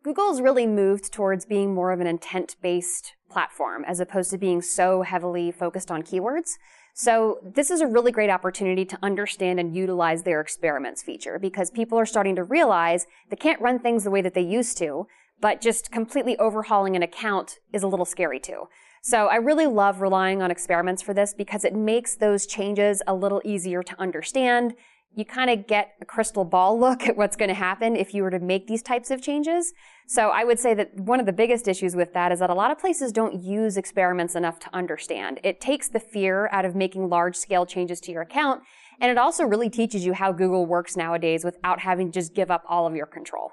Google's really moved towards being more of an intent-based platform as opposed to being so heavily focused on keywords. So this is a really great opportunity to understand and utilize their experiments feature because people are starting to realize they can't run things the way that they used to, but just completely overhauling an account is a little scary too. So I really love relying on experiments for this because it makes those changes a little easier to understand. You kind of get a crystal ball look at what's going to happen if you were to make these types of changes. So I would say that one of the biggest issues with that is that a lot of places don't use experiments enough to understand. It takes the fear out of making large-scale changes to your account, and it also really teaches you how Google works nowadays without having to just give up all of your control.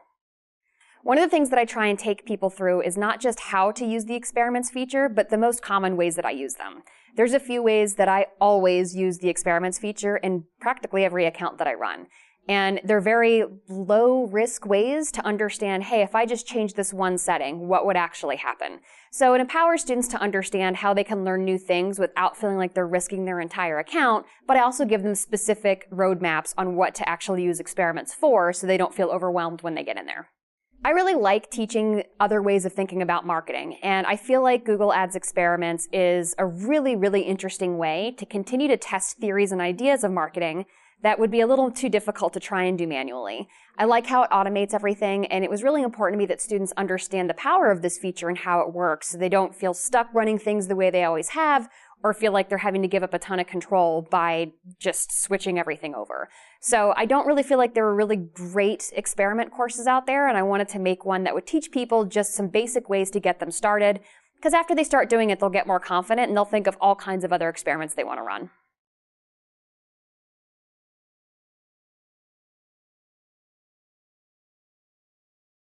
One of the things that I try and take people through is not just how to use the experiments feature, but the most common ways that I use them. There's a few ways that I always use the experiments feature in practically every account that I run. And they're very low-risk ways to understand, hey, if I just change this one setting, what would actually happen? So it empowers students to understand how they can learn new things without feeling like they're risking their entire account, but I also give them specific roadmaps on what to actually use experiments for so they don't feel overwhelmed when they get in there. I really like teaching other ways of thinking about marketing, and I feel like Google Ads Experiments is a really, really interesting way to continue to test theories and ideas of marketing that would be a little too difficult to try and do manually. I like how it automates everything, and it was really important to me that students understand the power of this feature and how it works so they don't feel stuck running things the way they always have or feel like they're having to give up a ton of control by just switching everything over. So I don't really feel like there were really great experiment courses out there, and I wanted to make one that would teach people just some basic ways to get them started, because after they start doing it, they'll get more confident and they'll think of all kinds of other experiments they want to run.